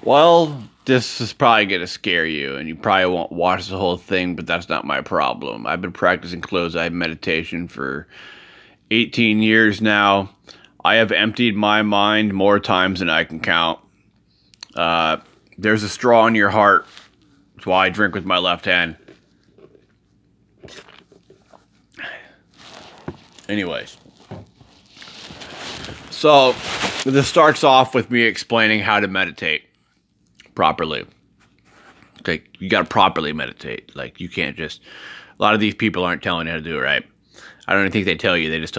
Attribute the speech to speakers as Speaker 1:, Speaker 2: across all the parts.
Speaker 1: Well, this is probably going to scare you, and you probably won't watch the whole thing, but that's not my problem. I've been practicing closed-eye meditation for 18 years now. I have emptied my mind more times than I can count. There's a straw in your heart. That's why I drink with my left hand. Anyways. So, this starts off with me explaining how to meditate properly. Okay, you gotta properly meditate. Like, you can't just... A lot of these people aren't telling you how to do it right. I don't even think they tell you. They just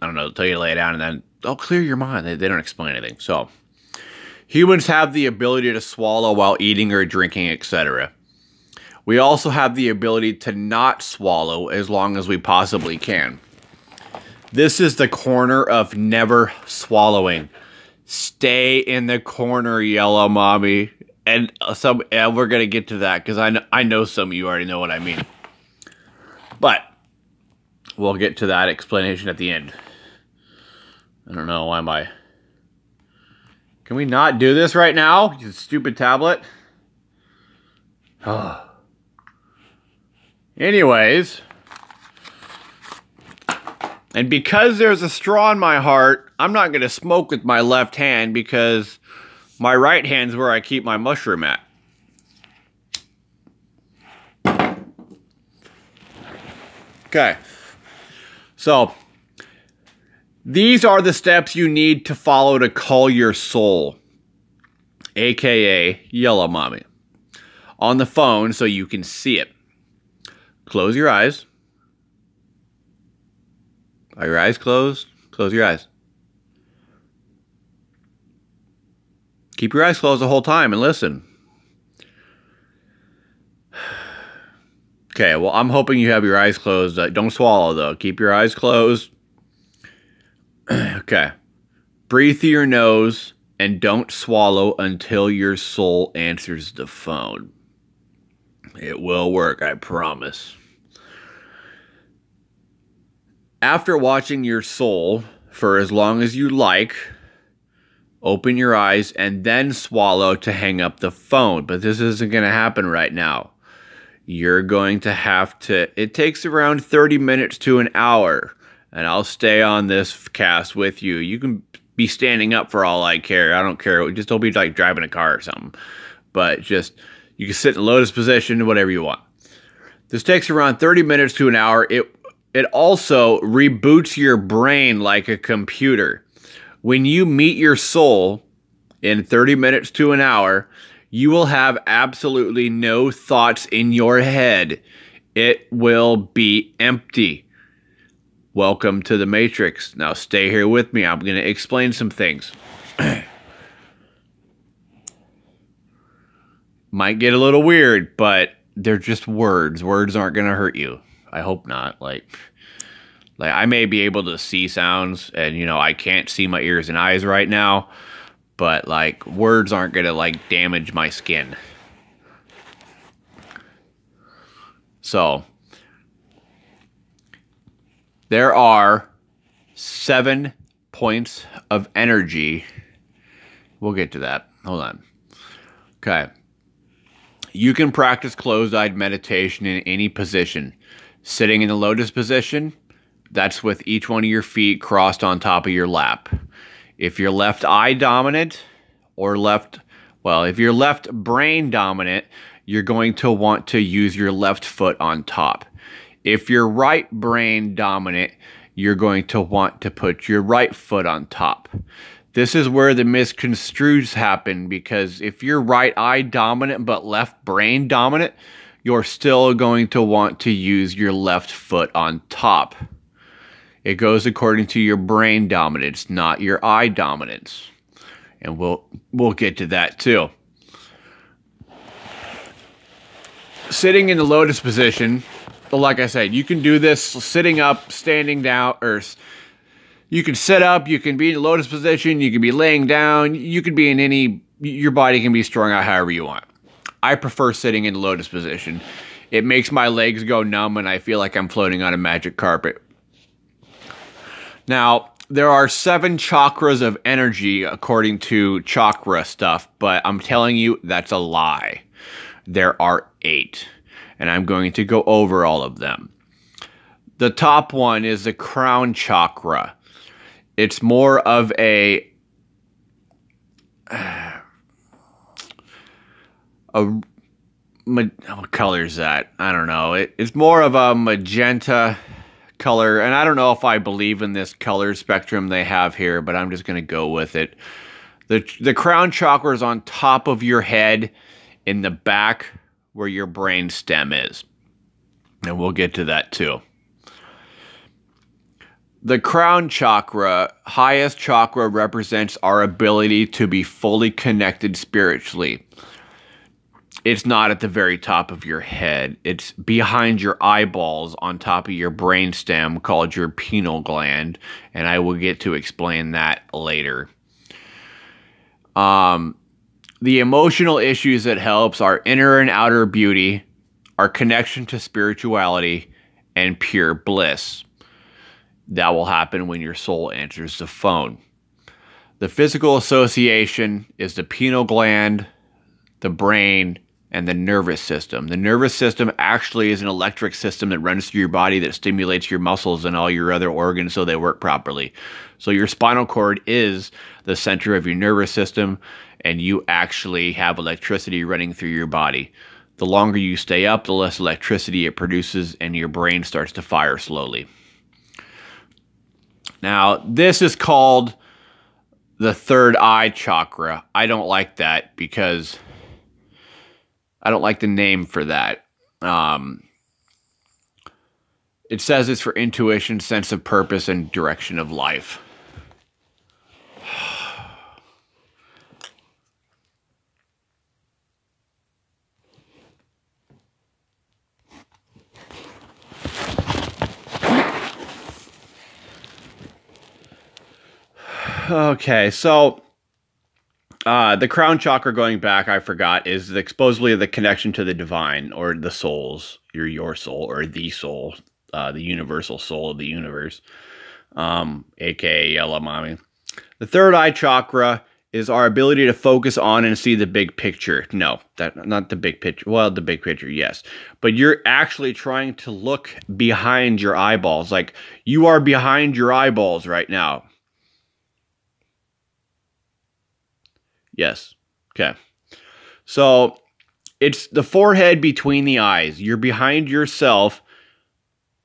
Speaker 1: I don't know, tell you to lay it down and then, oh, clear your mind. They don't explain anything. So, humans have the ability to swallow while eating or drinking, etc. We also have the ability to not swallow as long as we possibly can. This is the corner of never swallowing. Stay in the corner, yellow mommy. And we're gonna get to that because I know some of you already know what I mean. But we'll get to that explanation at the end. I don't know, why am I... Can we not do this right now? You stupid tablet. Anyways. And because there's a straw in my heart, I'm not going to smoke with my left hand because my right hand's where I keep my mushroom at. Okay. So, these are the steps you need to follow to call your soul, aka Yellow Mommy, on the phone so you can see it. Close your eyes. Are your eyes closed? Close your eyes. Keep your eyes closed the whole time and listen. Okay, well, I'm hoping you have your eyes closed. Don't swallow, though. Keep your eyes closed. Okay. Breathe through your nose and don't swallow until your soul answers the phone. It will work, I promise. After watching your soul for as long as you like, open your eyes and then swallow to hang up the phone. But this isn't going to happen right now. You're going to have to... It takes around 30 minutes to an hour. And I'll stay on this cast with you. You can be standing up for all I care. I don't care. Just don't be like driving a car or something. But just... You can sit in lotus position, whatever you want. This takes around 30 minutes to an hour. It also reboots your brain like a computer. When you meet your soul in 30 minutes to an hour, you will have absolutely no thoughts in your head. It will be empty. Welcome to the Matrix. Now stay here with me. I'm going to explain some things. Might get a little weird, but they're just words. Words aren't going to hurt you. I hope not. Like I may be able to see sounds, and you know I can't see my ears and eyes right now, but like words aren't gonna like damage my skin. So there are 7 points of energy. We'll get to that. Hold on. Okay. You can practice closed-eyed meditation in any position. Sitting in the lotus position, that's with each one of your feet crossed on top of your lap. If you're left eye dominant or if you're left brain dominant, you're going to want to use your left foot on top. If you're right brain dominant, you're going to want to put your right foot on top. This is where the misconstrues happen, because if you're right eye dominant but left brain dominant, you're still going to want to use your left foot on top. It goes according to your brain dominance, not your eye dominance. And we'll get to that too. Sitting in the lotus position, like I said, you can do this sitting up, standing down, or you can sit up, you can be in the lotus position, you can be laying down, you can be in any, your body can be strung out however you want. I prefer sitting in the lotus position. It makes my legs go numb and I feel like I'm floating on a magic carpet. Now, there are 7 chakras of energy according to chakra stuff, but I'm telling you that's a lie. There are 8, and I'm going to go over all of them. The top one is the crown chakra. It's more of a what color is that? I don't know. It's more of a magenta color, and I don't know if I believe in this color spectrum they have here, but I'm just going to go with it. The crown chakra is on top of your head in the back where your brain stem is. And we'll get to that too. The crown chakra, highest chakra, represents our ability to be fully connected spiritually. It's not at the very top of your head. It's behind your eyeballs on top of your brainstem called your pineal gland, and I will get to explain that later. The emotional issues it helps are inner and outer beauty, our connection to spirituality, and pure bliss. That will happen when your soul answers the phone. The physical association is the pineal gland, the brain, and the nervous system. The nervous system actually is an electric system that runs through your body that stimulates your muscles and all your other organs so they work properly. So your spinal cord is the center of your nervous system, and you actually have electricity running through your body. The longer you stay up, the less electricity it produces, and your brain starts to fire slowly. Now, this is called the third eye chakra. I don't like that because I don't like the name for that. It says it's for intuition, sense of purpose, and direction of life. Okay, so the crown chakra, going back, I forgot, is supposedly the connection to the divine, or the souls, your soul, or the soul, the universal soul of the universe, aka Yellow Mommy. The third eye chakra is our ability to focus on and see the big picture. No, not the big picture. Well, the big picture, yes. But you're actually trying to look behind your eyeballs. Like, you are behind your eyeballs right now. Yes. Okay. So it's the forehead between the eyes. You're behind yourself,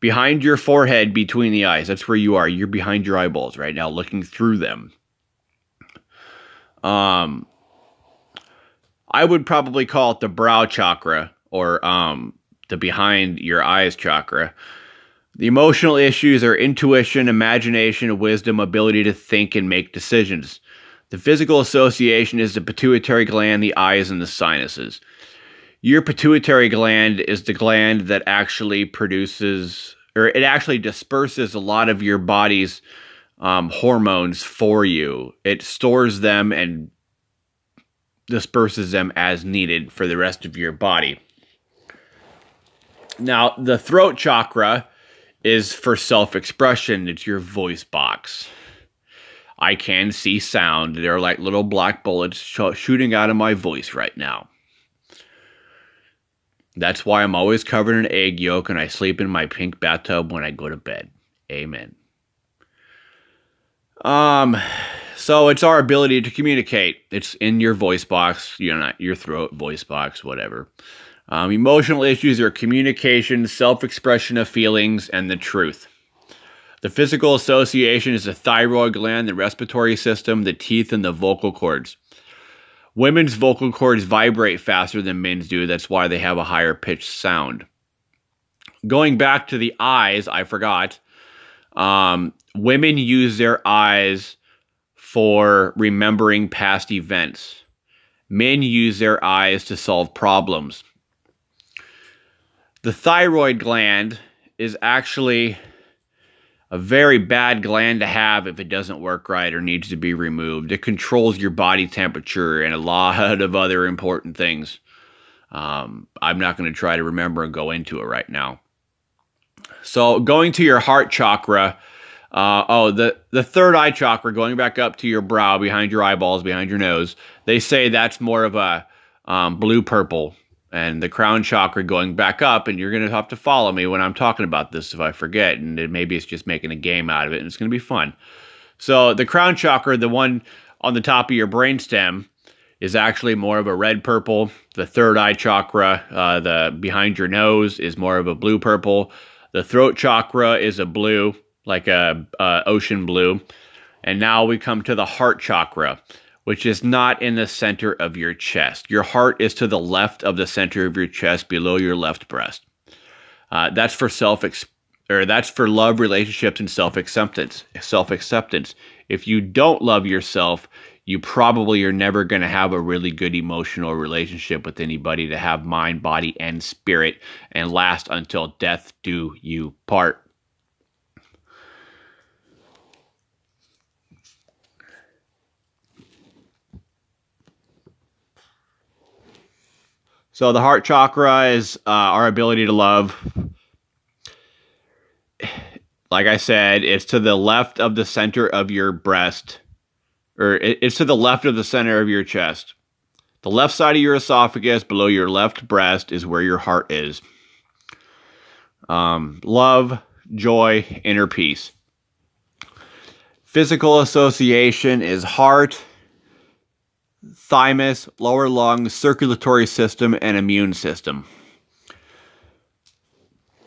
Speaker 1: behind your forehead between the eyes. That's where you are. You're behind your eyeballs right now, looking through them. I would probably call it the brow chakra, or the behind your eyes chakra. The emotional issues are intuition, imagination, wisdom, ability to think and make decisions. The physical association is the pituitary gland, the eyes, and the sinuses. Your pituitary gland is the gland that actually produces, or it actually disperses a lot of your body's hormones for you. It stores them and disperses them as needed for the rest of your body. Now, the throat chakra is for self-expression. It's your voice box. I can see sound. They're like little black bullets shooting out of my voice right now. That's why I'm always covered in egg yolk and I sleep in my pink bathtub when I go to bed. Amen. So it's our ability to communicate. It's in your voice box, your throat, voice box, whatever. Emotional issues are communication, self-expression of feelings, and the truth. The physical association is the thyroid gland, the respiratory system, the teeth, and the vocal cords. Women's vocal cords vibrate faster than men's do. That's why they have a higher pitched sound. Going back to the eyes, I forgot. Women use their eyes for remembering past events. Men use their eyes to solve problems. The thyroid gland is actually a very bad gland to have if it doesn't work right or needs to be removed. It controls your body temperature and a lot of other important things. I'm not going to try to remember and go into it right now. So going to your heart chakra, The third eye chakra going back up to your brow, behind your eyeballs, behind your nose. They say that's more of a blue purple, and the crown chakra going back up. And you're gonna have to follow me when I'm talking about this if I forget, and maybe it's just making a game out of it, and it's gonna be fun. So the crown chakra, the one on the top of your brainstem, is actually more of a red purple. The third eye chakra, the behind your nose, is more of a blue purple. The throat chakra is a blue, like a ocean blue. And now we come to the heart chakra, which is not in the center of your chest. Your heart is to the left of the center of your chest, below your left breast. That's for that's for love, relationships, and self-acceptance. Self-acceptance. If you don't love yourself, you probably are never going to have a really good emotional relationship with anybody to have mind, body, and spirit and last until death do you part. So the heart chakra is our ability to love. Like I said, it's to the left of the center of your breast, or it's to the left of the center of your chest. The left side of your esophagus, below your left breast, is where your heart is. Love, joy, inner peace. Physical association is heart, thymus, lower lungs, circulatory system, and immune system.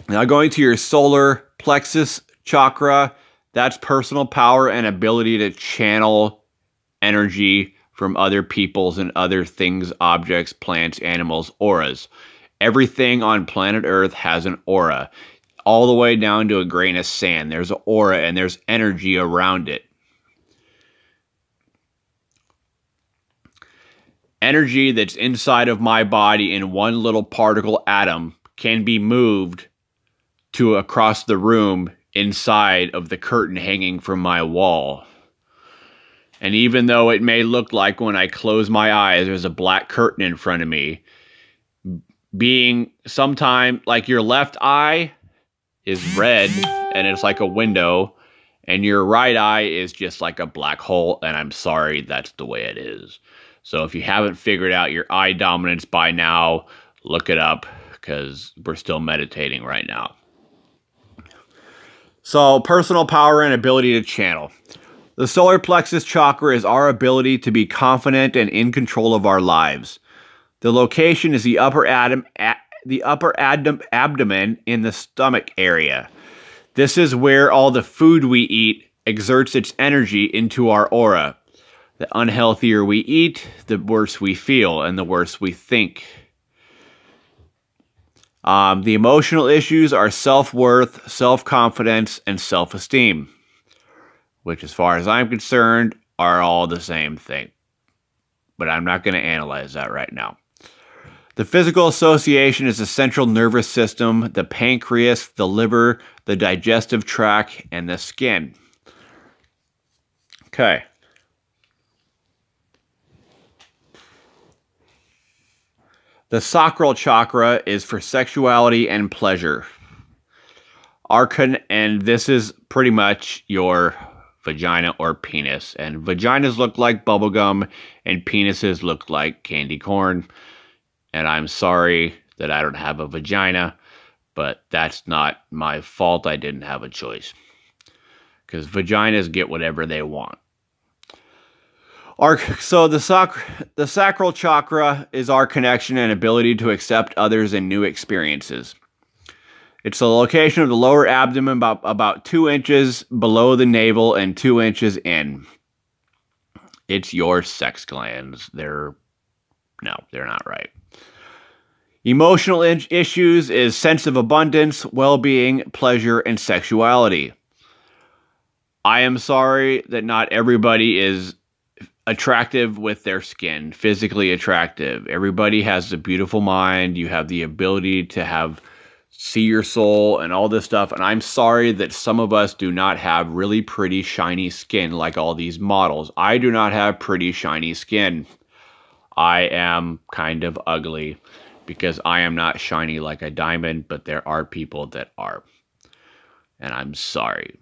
Speaker 1: Now going to your solar plexus chakra, that's personal power and ability to channel energy from other people's and other things, objects, plants, animals, auras. Everything on planet Earth has an aura. All the way down to a grain of sand. There's an aura and there's energy around it. Energy that's inside of my body in one little particle atom can be moved to across the room inside of the curtain hanging from my wall. And even though it may look like when I close my eyes there's a black curtain in front of me, being sometime like your left eye is red and it's like a window, and your right eye is just like a black hole, and I'm sorry, that's the way it is. So if you haven't figured out your eye dominance by now, look it up, because we're still meditating right now. So personal power and ability to channel. The solar plexus chakra is our ability to be confident and in control of our lives. The location is the upper abdomen in the stomach area. This is where all the food we eat exerts its energy into our aura. The unhealthier we eat, the worse we feel and the worse we think. The emotional issues are self-worth, self-confidence, and self-esteem, which, as far as I'm concerned, are all the same thing. But I'm not going to analyze that right now. The physical association is the central nervous system, the pancreas, the liver, the digestive tract, and the skin. Okay. The sacral chakra is for sexuality and pleasure. And this is pretty much your vagina or penis. And vaginas look like bubblegum, and penises look like candy corn. And I'm sorry that I don't have a vagina, but that's not my fault. I didn't have a choice. Because vaginas get whatever they want. So the sacral chakra is our connection and ability to accept others and new experiences. It's the location of the lower abdomen about 2 inches below the navel and 2 inches in. It's your sex glands. No, they're not right. Emotional issues is sense of abundance, well-being, pleasure, and sexuality. I am sorry that not everybody is attractive with their skin, physically attractive. Everybody has a beautiful mind. You have the ability to see your soul and all this stuff. And I'm sorry that some of us do not have really pretty, shiny skin like all these models. I do not have pretty, shiny skin. I am kind of ugly because I am not shiny like a diamond, but there are people that are. And I'm sorry.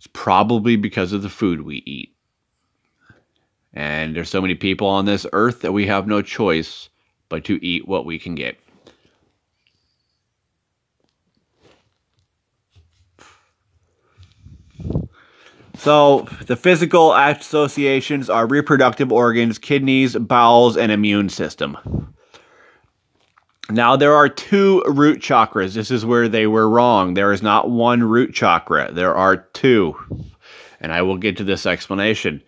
Speaker 1: It's probably because of the food we eat. And there's so many people on this earth that we have no choice but to eat what we can get. So, the physical associations are reproductive organs, kidneys, bowels, and immune system. Now, there are 2 root chakras. This is where they were wrong. There is not 1 root chakra. There are 2. And I will get to this explanation.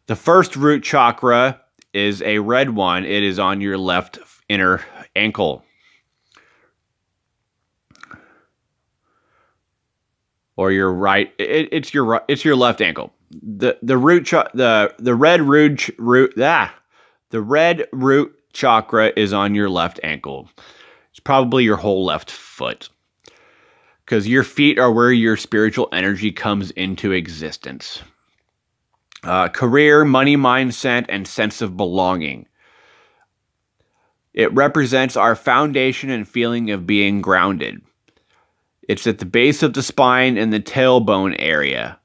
Speaker 1: The first root chakra is a red one. It is on your left inner ankle. Or your right, it's your left ankle. The red root chakra is on your left ankle. It's probably your whole left foot, because your feet are where your spiritual energy comes into existence. Career, money, mindset, and sense of belonging. It represents our foundation and feeling of being grounded. It's at the base of the spine and the tailbone area.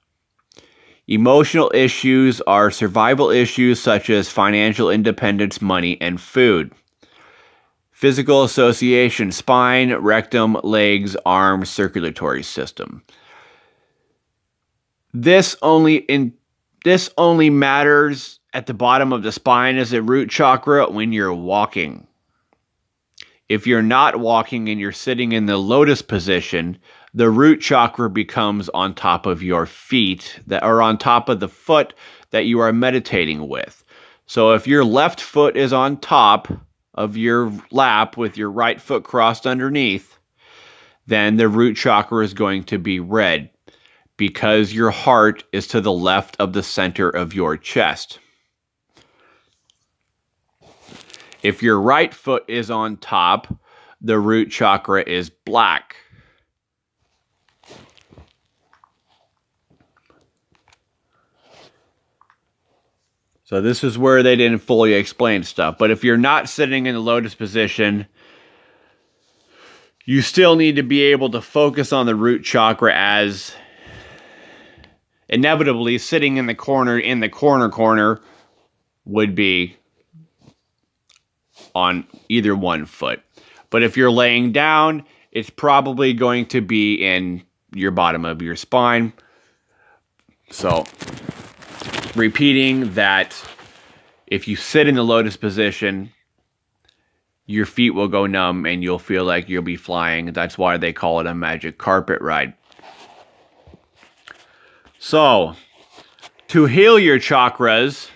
Speaker 1: Emotional issues are survival issues such as financial independence, money, and food. Physical association: spine, rectum, legs, arms, circulatory system. This only matters at the bottom of the spine as a root chakra when you're walking. If you're not walking and you're sitting in the lotus position, the root chakra becomes on top of your feet, that are on top of the foot that you are meditating with. So if your left foot is on top of your lap with your right foot crossed underneath, then the root chakra is going to be red, because your heart is to the left of the center of your chest. If your right foot is on top, the root chakra is black. So this is where they didn't fully explain stuff. But if you're not sitting in the lotus position, you still need to be able to focus on the root chakra, as inevitably sitting in the corner would be on either one foot. But if you're laying down, it's probably going to be in your bottom of your spine. So, repeating that, if you sit in the lotus position, your feet will go numb and you'll feel like you'll be flying. That's why they call it a magic carpet ride. So, to heal your chakras,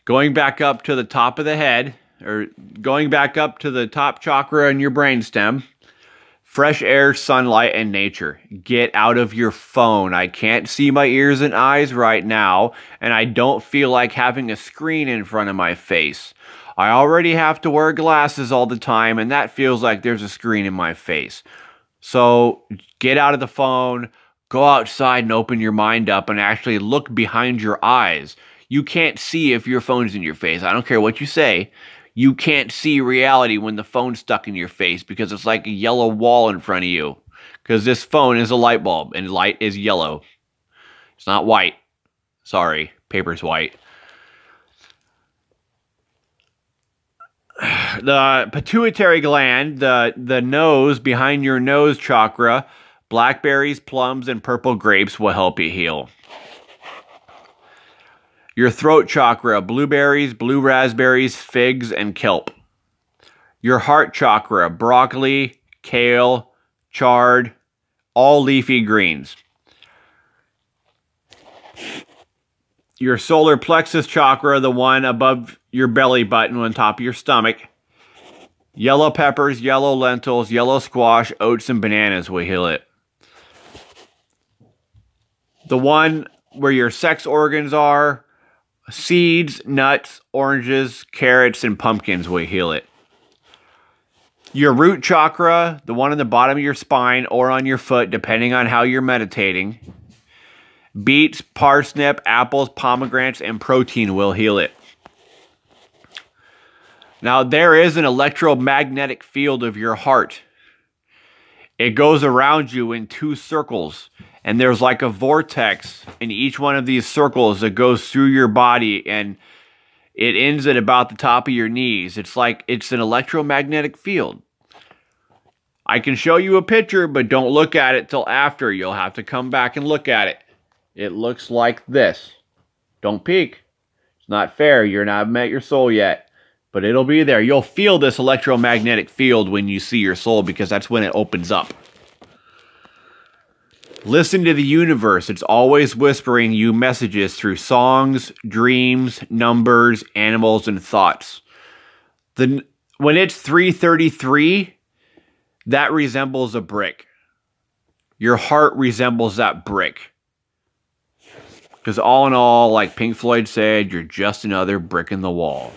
Speaker 1: going back up to the top of the head, or going back up to the top chakra in your brainstem, fresh air, sunlight, and nature. Get out of your phone. I can't see my ears and eyes right now, and I don't feel like having a screen in front of my face. I already have to wear glasses all the time, and that feels like there's a screen in my face. So get out of the phone, go outside and open your mind up and actually look behind your eyes. You can't see if your phone's in your face. I don't care what you say. You can't see reality when the phone's stuck in your face, because it's like a yellow wall in front of you. Because this phone is a light bulb, and light is yellow. It's not white. Sorry, paper's white. The pituitary gland, the nose, behind your nose chakra, blackberries, plums, and purple grapes will help you heal. Your throat chakra, blueberries, blue raspberries, figs, and kelp. Your heart chakra, broccoli, kale, chard, all leafy greens. Your solar plexus chakra, the one above your belly button on top of your stomach. Yellow peppers, yellow lentils, yellow squash, oats, and bananas will heal it. The one where your sex organs are, seeds, nuts, oranges, carrots, and pumpkins will heal it. Your root chakra, the one on the bottom of your spine or on your foot, depending on how you're meditating. Beets, parsnip, apples, pomegranates, and protein will heal it. Now, there is an electromagnetic field of your heart. It goes around you in 2 circles. And there's like a vortex in each one of these circles that goes through your body, and it ends at about the top of your knees. It's like it's an electromagnetic field. I can show you a picture, but don't look at it till after. You'll have to come back and look at it. It looks like this. Don't peek. It's not fair. You're not met your soul yet. But it'll be there. You'll feel this electromagnetic field when you see your soul, because that's when it opens up. Listen to the universe. It's always whispering you messages through songs, dreams, numbers, animals, and thoughts. When it's 3:33, that resembles a brick. Your heart resembles that brick. Because all in all, like Pink Floyd said, you're just another brick in the wall.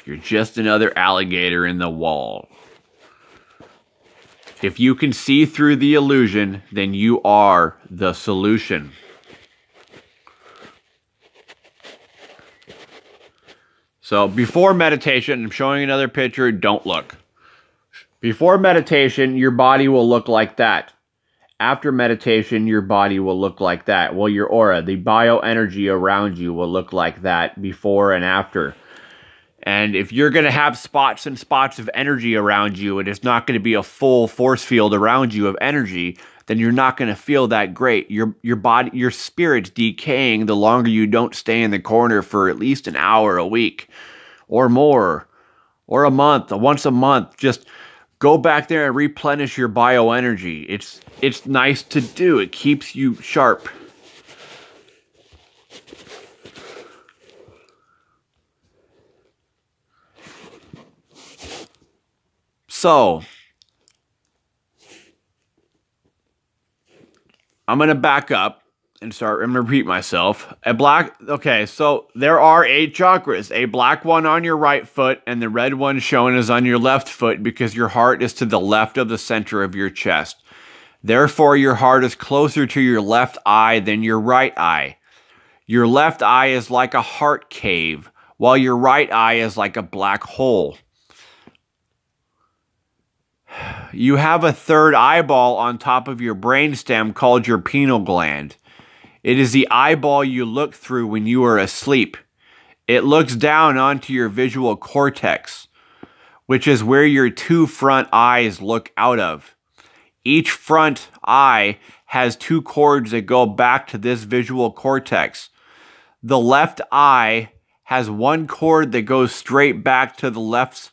Speaker 1: You're just another alligator in the wall. If you can see through the illusion, then you are the solution. So before meditation, I'm showing another picture. Don't look. Before meditation, your body will look like that. After meditation, your body will look like that. Well, your aura, the bioenergy around you will look like that before and after. And if you're going to have spots and spots of energy around you, and it's not going to be a full force field around you of energy, then you're not going to feel that great. Your body, your spirit's decaying the longer you don't stay in the corner for at least an hour a week or more, or a month, once a month. Just go back there and replenish your bioenergy. It's nice to do. It keeps you sharp. So, I'm going to back up and start. I'm going to repeat myself. Okay, so there are 8 chakras. A black one on your right foot, and the red one shown is on your left foot, because your heart is to the left of the center of your chest. Therefore, your heart is closer to your left eye than your right eye. Your left eye is like a heart cave, while your right eye is like a black hole. You have a third eyeball on top of your brainstem called your pineal gland. It is the eyeball you look through when you are asleep. It looks down onto your visual cortex, which is where your 2 front eyes look out of. Each front eye has 2 cords that go back to this visual cortex. The left eye has 1 cord that goes straight back to the left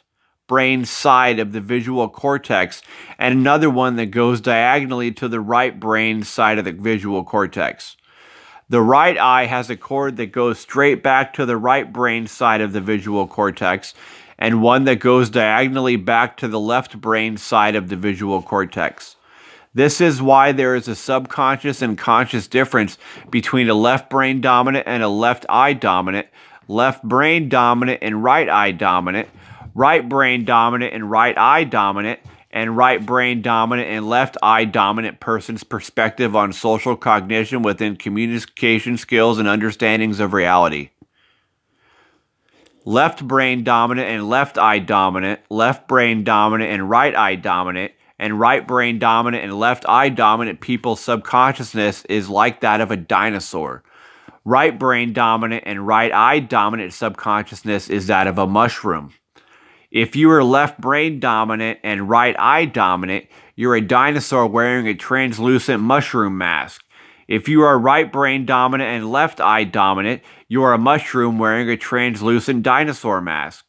Speaker 1: brain side of the visual cortex, and another one that goes diagonally to the right brain side of the visual cortex. The right eye has a cord that goes straight back to the right brain side of the visual cortex, and one that goes diagonally back to the left brain side of the visual cortex. This is why there is a subconscious and conscious difference between a left brain dominant and a left eye dominant, left brain dominant and right eye dominant, right brain dominant and right eye dominant, and right brain dominant and left eye dominant person's perspective on social cognition within communication skills and understandings of reality. Left brain dominant and left eye dominant, left brain dominant and right eye dominant, and right brain dominant and left eye dominant people's subconsciousness is like that of a dinosaur. Right brain dominant and right eye dominant subconsciousness is that of a mushroom. If you are left brain dominant and right eye dominant, you're a dinosaur wearing a translucent mushroom mask. If you are right brain dominant and left eye dominant, you are a mushroom wearing a translucent dinosaur mask.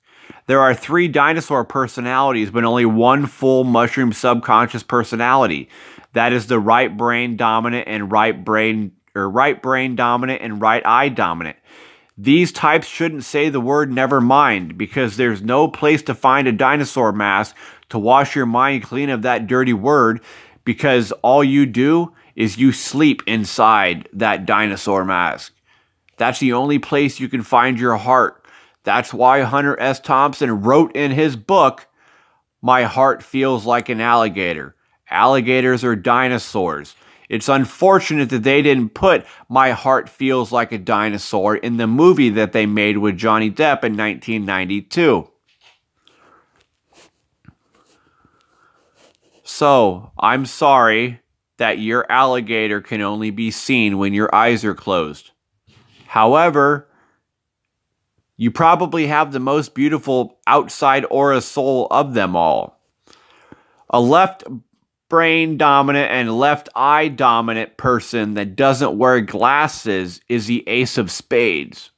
Speaker 1: There are 3 dinosaur personalities, but only 1 full mushroom subconscious personality. That is the right brain dominant and right brain dominant and right eye dominant. These types shouldn't say the word never mind, because there's no place to find a dinosaur mask to wash your mind clean of that dirty word, because all you do is you sleep inside that dinosaur mask. That's the only place you can find your heart. That's why Hunter S. Thompson wrote in his book, "My heart feels like an alligator." Alligators are dinosaurs. It's unfortunate that they didn't put "My Heart Feels Like a Dinosaur" in the movie that they made with Johnny Depp in 1992. So, I'm sorry that your alligator can only be seen when your eyes are closed. However, you probably have the most beautiful outside aura soul of them all. A left brain dominant and left eye dominant person that doesn't wear glasses is the Ace of Spades.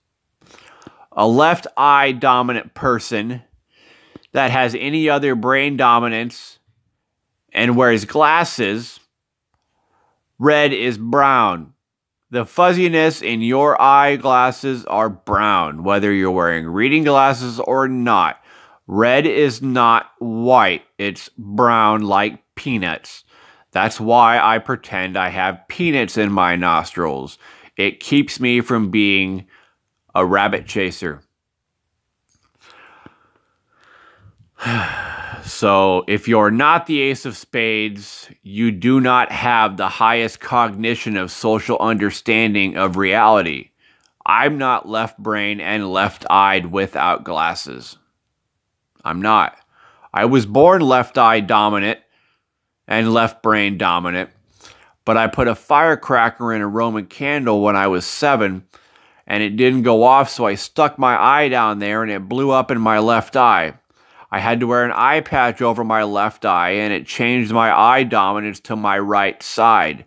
Speaker 1: A left eye dominant person that has any other brain dominance and wears glasses, red is brown. The fuzziness in your eyeglasses are brown, whether you're wearing reading glasses or not. Red is not white. It's brown like peanuts. That's why I pretend I have peanuts in my nostrils. It keeps me from being a rabbit chaser. So, if you're not the Ace of Spades, you do not have the highest cognition of social understanding of reality. I'm not left brain and left-eyed without glasses. I'm not. I was born left-eye dominant and left brain dominant, but I put a firecracker in a Roman candle when I was 7, and it didn't go off, so I stuck my eye down there and it blew up in my left eye. I had to wear an eye patch over my left eye, and it changed my eye dominance to my right side.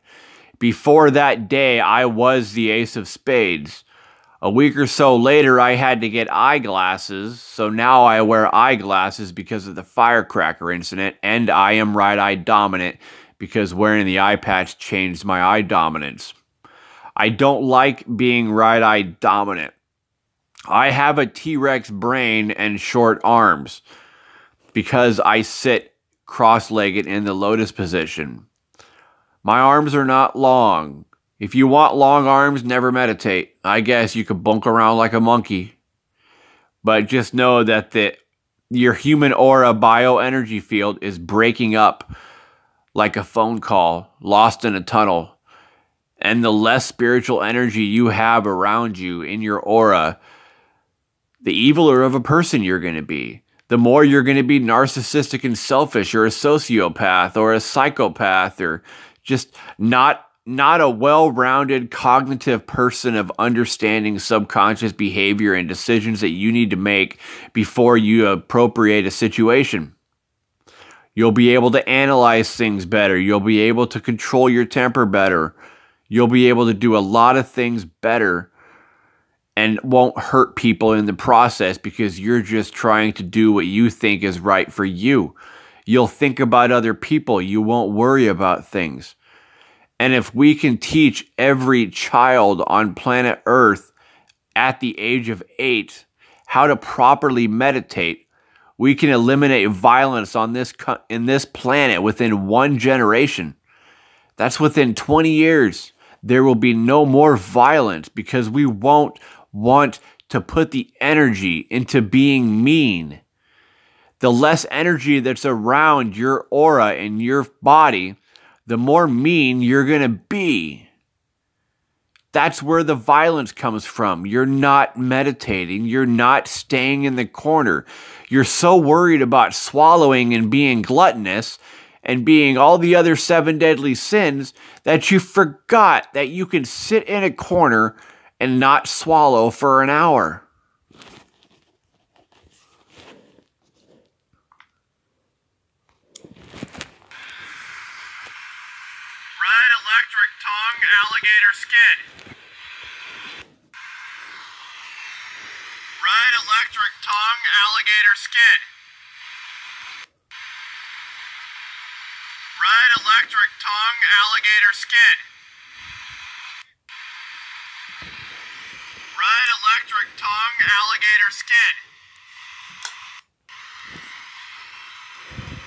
Speaker 1: Before that day, I was the Ace of Spades. A week or so later, I had to get eyeglasses, so now I wear eyeglasses because of the firecracker incident, and I am right-eye dominant because wearing the eye patch changed my eye dominance. I don't like being right-eye dominant. I have a T-Rex brain and short arms because I sit cross-legged in the lotus position. My arms are not long. If you want long arms, never meditate. I guess you could bunk around like a monkey. But just know that your human aura bioenergy field is breaking up like a phone call, lost in a tunnel. And the less spiritual energy you have around you in your aura, the eviler of a person you're going to be. The more you're going to be narcissistic and selfish, or a sociopath, or a psychopath, or just not a well-rounded cognitive person of understanding subconscious behavior and decisions that you need to make before you appropriate a situation. You'll be able to analyze things better. You'll be able to control your temper better. You'll be able to do a lot of things better and won't hurt people in the process because you're just trying to do what you think is right for you. You'll think about other people. You won't worry about things. And if we can teach every child on planet Earth at the age of 8 how to properly meditate, we can eliminate violence on in this planet within 1 generation. That's within 20 years. There will be no more violence because we won't want to put the energy into being mean. The less energy that's around your aura and your body, the more mean you're going to be. That's where the violence comes from. You're not meditating. You're not staying in the corner. You're so worried about swallowing and being gluttonous and being all the other 7 deadly sins that you forgot that you can sit in a corner and not swallow for an hour.
Speaker 2: Red electric tongue, alligator skin. Red electric tongue, alligator skin. Red electric tongue, alligator skin. Red electric tongue, alligator skin.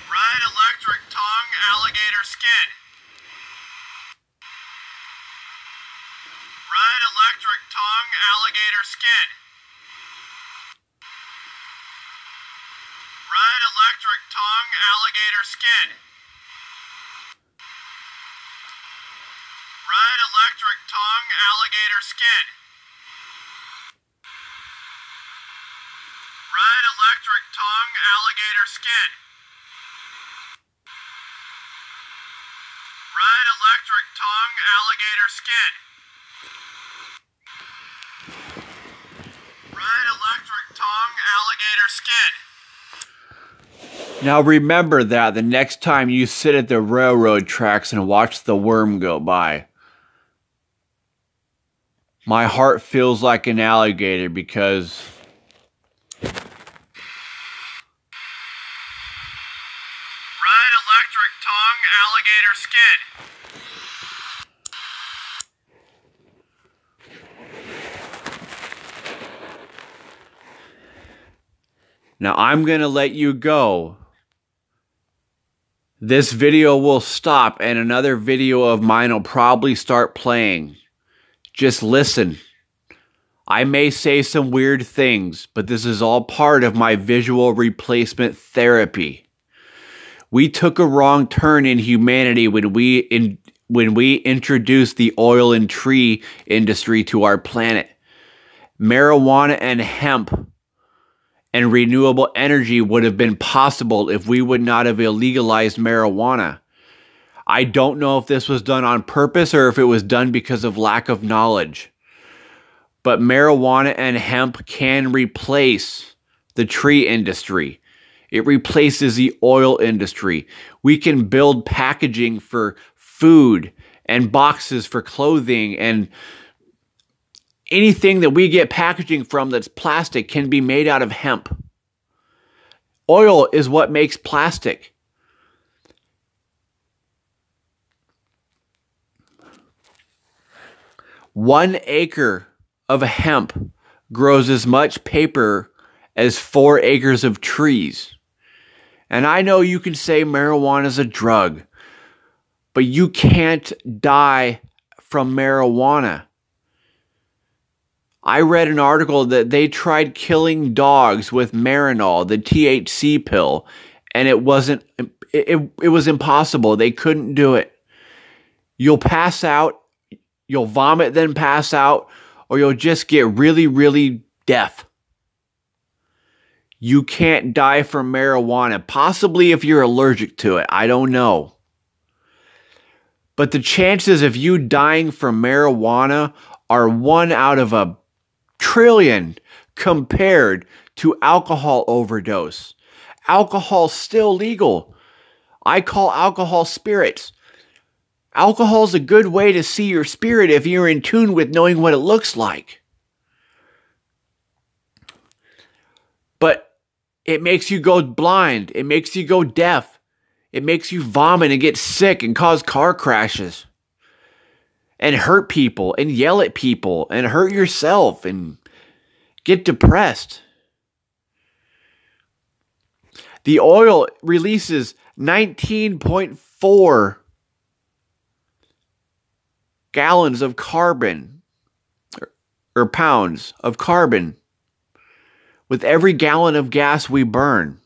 Speaker 2: Red electric tongue, alligator skin. Red electric tongue, alligator skin. Red electric tongue, alligator skin. Red electric tongue, alligator skin. Red electric tongue, alligator skin. alligator skin. Red electric tongue alligator skin.
Speaker 1: Now remember that the next time you sit at the railroad tracks and watch the worm go by. My heart feels like an alligator because
Speaker 2: Red electric tongue alligator skin.
Speaker 1: now I'm going to let you go. This video will stop and another video of mine will probably start playing. Just listen. I may say some weird things, but this is all part of my visual replacement therapy. We took a wrong turn in humanity when we introduced the oil and tree industry to our planet. Marijuana and hemp and renewable energy would have been possible if we would not have illegalized marijuana. I don't know if this was done on purpose or if it was done because of lack of knowledge. But marijuana and hemp can replace the tree industry. It replaces the oil industry. We can build packaging for food and boxes for clothing, and anything that we get packaging from that's plastic can be made out of hemp. Oil is what makes plastic. One acre of hemp grows as much paper as 4 acres of trees. And I know you can say marijuana is a drug, but you can't die from marijuana. I read an article that they tried killing dogs with Marinol, the THC pill, and it was impossible. They couldn't do it. You'll pass out, you'll vomit, then pass out, or you'll just get really, really deaf. You can't die from marijuana, possibly if you're allergic to it. I don't know. But the chances of you dying from marijuana are 1 out of a trillion compared to alcohol overdose. Alcohol's still legal. I call alcohol spirits. Alcohol's a good way to see your spirit if you're in tune with knowing what it looks like. But it makes you go blind. It makes you go deaf. It makes you vomit and get sick and cause car crashes. And hurt people and yell at people and hurt yourself and get depressed. The oil releases 19.4 gallons of carbon or pounds of carbon with every gallon of gas we burn.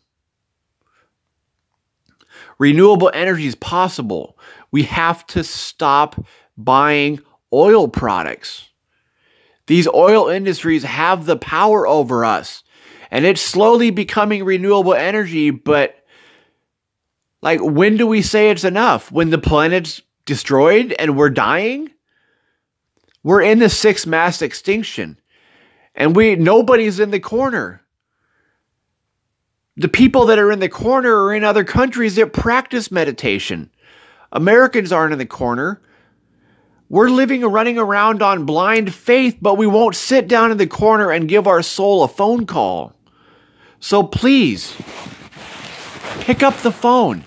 Speaker 1: Renewable energy is possible. We have to stop buying oil products. These oil industries have the power over us, and it's slowly becoming renewable energy, but like, when do we say it's enough? When the planet's destroyed and we're dying? We're in the 6th mass extinction, and nobody's in the corner. The people that are in the corner are in other countries that practice meditation. Americans aren't in the corner. We're running around on blind faith, but we won't sit down in the corner and give our soul a phone call. So please, pick up the phone.